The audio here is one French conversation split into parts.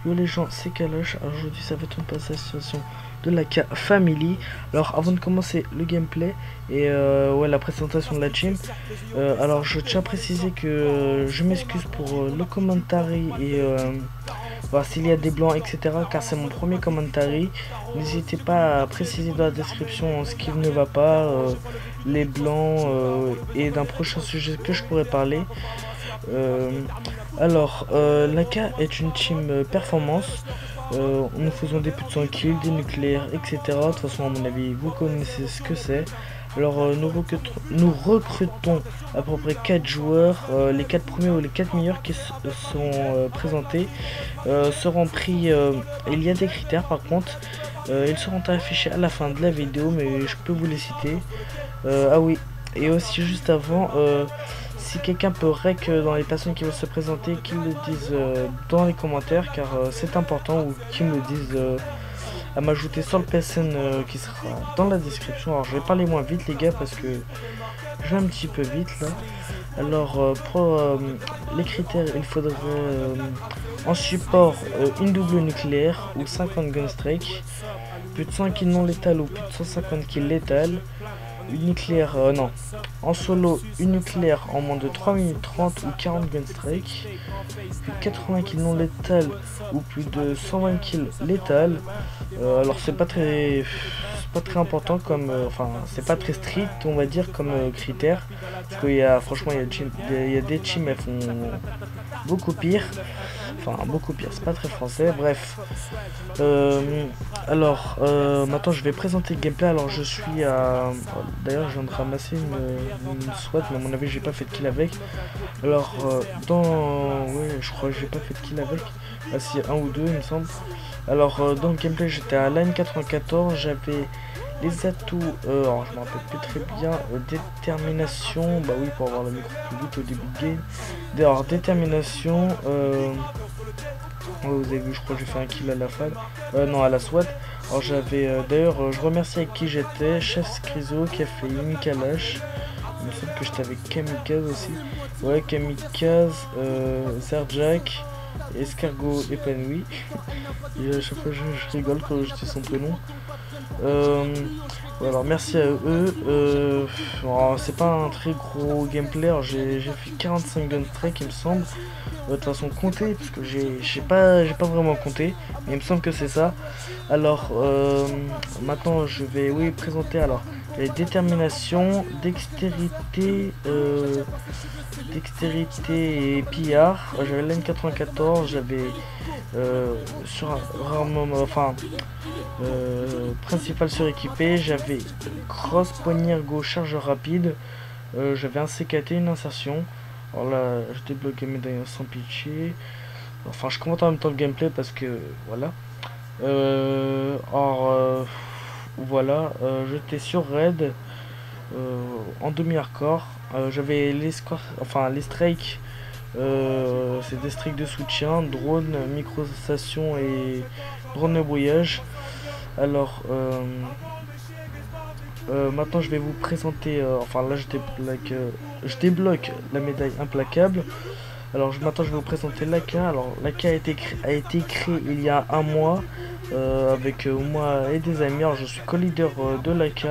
Yo les gens, c'est Kalosh. Alors aujourd'hui ça va être une présentation de la K Family. Alors avant de commencer le gameplay et ouais, la présentation de la team, alors je tiens à préciser que je m'excuse pour le commentary et voir s'il y a des blancs etc, car c'est mon premier commentary. N'hésitez pas à préciser dans la description ce qui ne va pas, les blancs et d'un prochain sujet que je pourrais parler. Alors la K est une team performance. Nous faisons des plus de 100 kills, des nucléaires, etc. De toute façon, à mon avis, vous connaissez ce que c'est. Alors nous recrutons à peu près 4 joueurs. Les 4 premiers ou les 4 meilleurs qui sont présentés seront pris. Il y a des critères par contre. Ils seront affichés à la fin de la vidéo, mais je peux vous les citer. Ah oui, et aussi juste avant, si quelqu'un peut rec dans les personnes qui veulent se présenter, qu'ils le disent dans les commentaires, car c'est important, ou qu'ils me disent à m'ajouter sur le PSN qui sera dans la description. Alors je vais parler moins vite les gars parce que je vais un petit peu vite là. Alors pour les critères, il faudrait en support une double nucléaire ou 50 gun strike, plus de 100 kills non létales ou plus de 150 kills létales. Une nucléaire, non, en solo, une nucléaire en moins de 3 minutes 30 ou 40 gun strike, plus de 80 kills non létales ou plus de 120 kills létales. Alors c'est pas très important comme, enfin c'est pas très strict on va dire comme critère, parce qu'il y a franchement il y a des teams elles font beaucoup pire. Enfin, beaucoup pire, c'est pas très français, bref. Alors, maintenant je vais présenter le gameplay. Alors, je suis à. D'ailleurs, je viens de ramasser une SWAT, mais à mon avis, j'ai pas fait de kill avec. Alors, ouais, je crois que j'ai pas fait de kill avec. Ah, si, un ou deux, il me semble. Alors, dans le gameplay, j'étais à Line 94, j'avais les atouts, alors je me rappelle plus très bien, détermination, bah oui, pour avoir le micro plus vite au début de game. Alors, détermination, vous avez vu, je crois que j'ai fait un kill à la fan, non, à la SWAT. Alors j'avais, d'ailleurs, je remercie avec qui j'étais, Chef Scrizo qui a fait une Kalash. Il me semble que j'étais avec Kamikaze aussi. Ouais, Kamikaze, Zerjak, Escargot épanoui. Et à chaque fois je rigole quand je dis son prénom. Alors merci à eux. C'est pas un très gros gameplay. J'ai fait 45 gun strike il me semble. De toute façon compter parce que j'ai pas vraiment compté, mais il me semble que c'est ça. Alors maintenant je vais présenter alors les déterminations, dextérité et pillard. J'avais l'N94, j'avais sur principal suréquipé, j'avais cross poignard gauche chargeur rapide, j'avais un CKT, une insertion. Alors là je débloque les médailles sans pitié. Enfin je commente en même temps le gameplay parce que voilà. Voilà, j'étais sur raid en demi-hardcore. J'avais les strikes, c'est des strikes de soutien, drone, micro-station et drone de brouillage. Alors maintenant je vais vous présenter, enfin là je débloque la médaille implacable. Alors maintenant je vais vous présenter l'AK. Alors l'AK a été créé il y a un mois avec moi et des amis. Alors je suis co-leader de l'AK.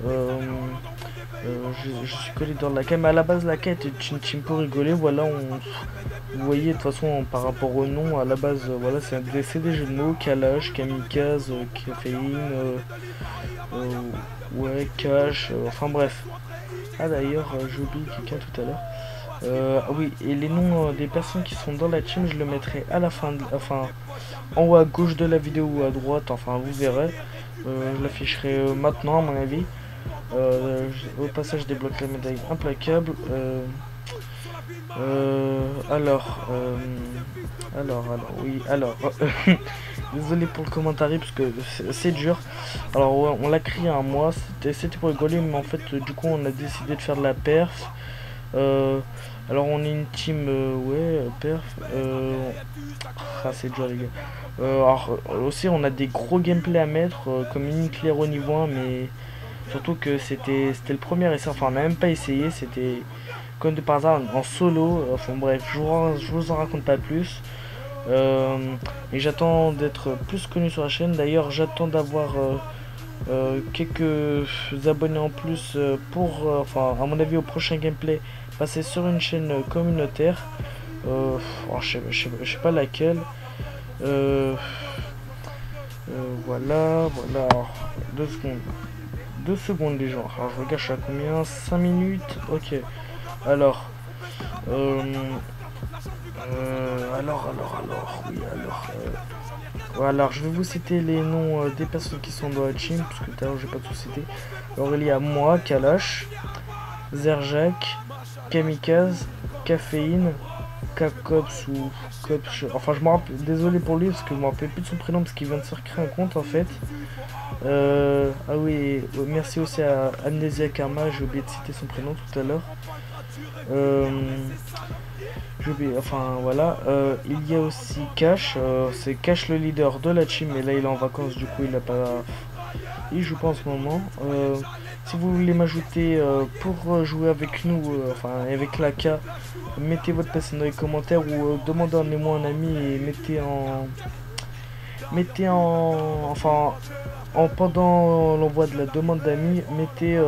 Je suis co-leader de l'AK, mais à la base l'AK était une team pour rigoler. Voilà, vous voyez de toute façon par rapport au nom, à la base voilà, c'est des jeux de mots, Kalash, Kamikaze, Caféine, ouais, Cash, enfin bref. Ah d'ailleurs j'ai oublié quelqu'un tout à l'heure. Oui, et les noms des personnes qui sont dans la team, je le mettrai à la fin, en haut à gauche de la vidéo ou à droite, enfin vous verrez. Je l'afficherai maintenant à mon avis. Au passage je débloque la médaille implacable. Désolé pour le commentaire parce que c'est dur. Alors ouais, on l'a créé un mois, c'était pour rigoler, mais en fait du coup on a décidé de faire de la perf. Alors on est une team, ouais, perf. Ah, c'est dur les gars. Alors aussi on a des gros gameplay à mettre, comme une nucléaire au niveau 1, mais surtout que c'était le premier essai, enfin on n'a même pas essayé, c'était comme de par hasard en solo. Enfin bref, je vous en raconte pas plus. Et j'attends d'être plus connu sur la chaîne. D'ailleurs j'attends d'avoir quelques abonnés en plus pour, enfin à mon avis au prochain gameplay, passer sur une chaîne communautaire. Alors, je sais pas laquelle. Euh, voilà. Alors, 2 secondes. 2 secondes les gens. Alors je regarde, je suis à combien? 5 minutes. Ok. Alors. Euh, oui, alors, je vais vous citer les noms des personnes qui sont dans la team, parce que tout à l'heure j'ai pas tout cité. Alors il y a moi, Kalash, Zerjak, Kamikaze, Caféine, Capcops ou Cops. Enfin, je me rappelle, désolé pour lui parce que je me rappelle plus de son prénom parce qu'il vient de se recréer un compte en fait. Ah oui, merci aussi à Amnesia Karma, j'ai oublié de citer son prénom tout à l'heure. J'ai oublié, enfin voilà. Il y a aussi Cash, c'est Cash le leader de la team, mais là il est en vacances, du coup il a pas. Il joue pas en ce moment. Si vous voulez m'ajouter pour jouer avec nous, enfin avec la K, mettez votre personne dans les commentaires ou demandez-moi un ami et enfin pendant l'envoi de la demande d'amis, mettez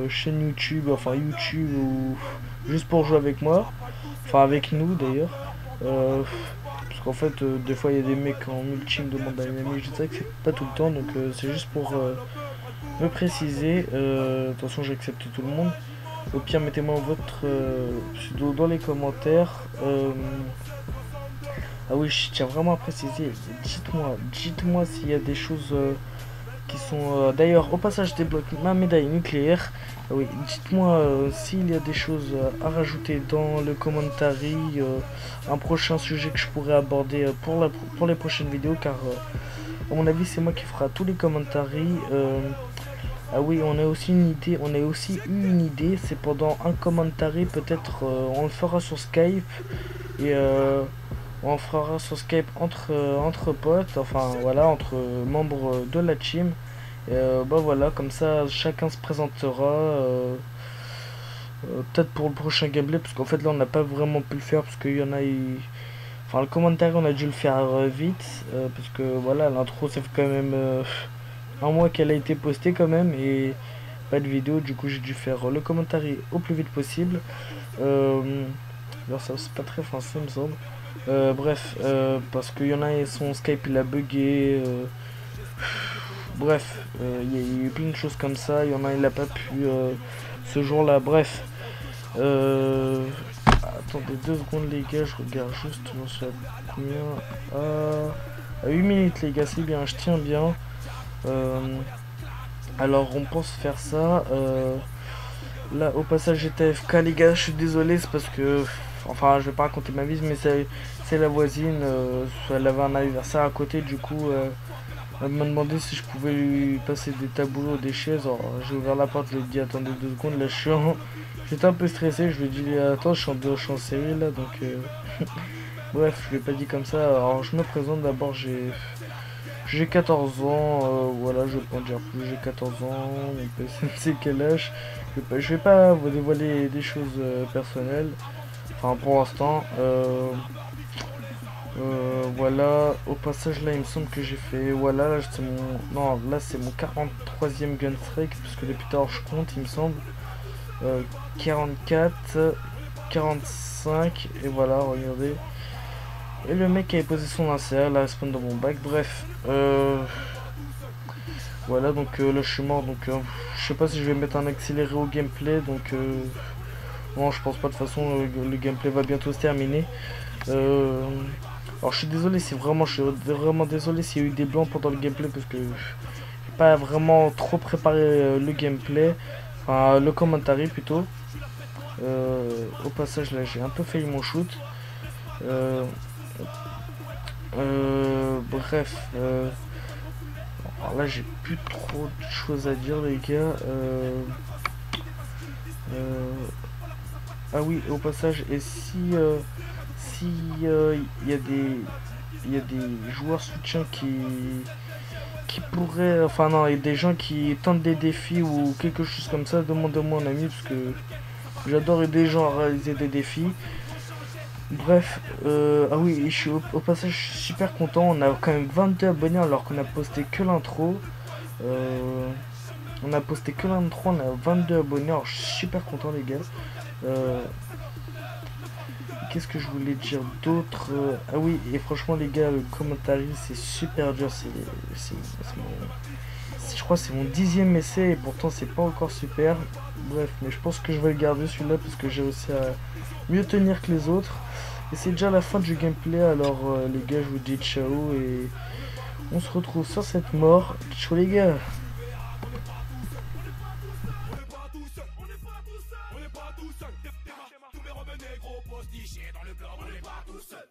chaîne YouTube, enfin YouTube ou juste pour jouer avec moi, enfin avec nous d'ailleurs. Parce qu'en fait, des fois il y a des mecs en multi me demandent un ami, je sais que c'est pas tout le temps, donc c'est juste pour me préciser. De toute façon, j'accepte tout le monde. Au pire, mettez-moi votre pseudo dans les commentaires. Ah oui, je tiens vraiment à préciser. Dites-moi s'il y a des choses qui sont. D'ailleurs, au passage, je débloque ma médaille nucléaire. Ah oui, dites-moi s'il y a des choses à rajouter dans le commentary, un prochain sujet que je pourrais aborder pour les prochaines vidéos, car à mon avis, c'est moi qui fera tous les commentaries. Ah oui, on a aussi eu une idée, c'est pendant un commentary, peut-être on le fera sur Skype et on fera sur Skype entre potes, enfin voilà, entre membres de la team. Bah voilà, comme ça chacun se présentera, peut-être pour le prochain gameplay, parce qu'en fait là on n'a pas vraiment pu le faire parce qu'il y en a eu. Enfin, le commentaire on a dû le faire vite, parce que voilà, l'intro ça fait quand même un mois qu'elle a été postée quand même et pas de vidéo, du coup j'ai dû faire le commentaire au plus vite possible. Alors ça c'est pas très français il me semble. Bref, parce qu'il y en a son Skype il a bugué. Bref, il y a eu plein de choses comme ça. Il y en a il a pas pu ce jour-là. Bref. Attendez 2 secondes les gars, je regarde juste. Je suis à combien à 8 minutes les gars, c'est bien, je tiens bien. Alors on pense faire ça. Là au passage j'étais AFK les gars, je suis désolé, c'est parce que. Enfin je vais pas raconter ma vie mais c'est la voisine, elle avait un anniversaire à côté, du coup elle m'a demandé si je pouvais lui passer des taboulots, des chaises. Alors j'ai ouvert la porte, je lui ai dit attendez 2 secondes, là je suis j'étais un peu stressé, je lui ai dit attends je suis en série là donc bref je lui ai pas dit comme ça. Alors je me présente d'abord, j'ai 14 ans, voilà je vais pas en dire plus, j'ai 14 ans, mon PC c'est quel âge, je vais pas vous dévoiler des choses personnelles. Enfin pour l'instant, voilà, au passage là il me semble que j'ai fait, voilà, là c'est mon, non là c'est mon 43e gun strike, parce que depuis tout à l'heure je compte il me semble, 44, 45, et voilà, regardez, et le mec avait posé son ACR, là spawn dans mon bac, bref, voilà, donc là je suis mort, donc je sais pas si je vais mettre un accéléré au gameplay, donc non, je pense pas, de toute façon le gameplay va bientôt se terminer. Alors je suis désolé, je suis vraiment désolé s'il y a eu des blancs pendant le gameplay, parce que j'ai pas vraiment trop préparé le gameplay, enfin le commentary plutôt. Au passage là j'ai un peu failli mon shoot. Bref, alors là j'ai plus trop de choses à dire les gars. Ah oui, au passage, et si il y a des joueurs soutiens qui pourraient, enfin non, et des gens qui tentent des défis ou quelque chose comme ça, demandez-moi un ami parce que j'adore aider les gens à réaliser des défis. Bref, ah oui, je suis au passage, je suis super content. On a quand même 22 abonnés alors qu'on a posté que l'intro. On a posté que l'intro, on a 22 abonnés. Alors je suis super content, les gars. Euh, Qu'est-ce que je voulais dire d'autre? Ah oui, et franchement, les gars, le commentaire c'est super dur. Je crois que c'est mon 10e essai et pourtant c'est pas encore super. Bref, mais je pense que je vais le garder celui-là parce que j'ai réussi à mieux tenir que les autres. Et c'est déjà la fin du gameplay, alors les gars, je vous dis ciao et on se retrouve sur cette mort. Ciao les gars. Tous mes remèdes négro postichés dans le club, on n'est pas tout seul.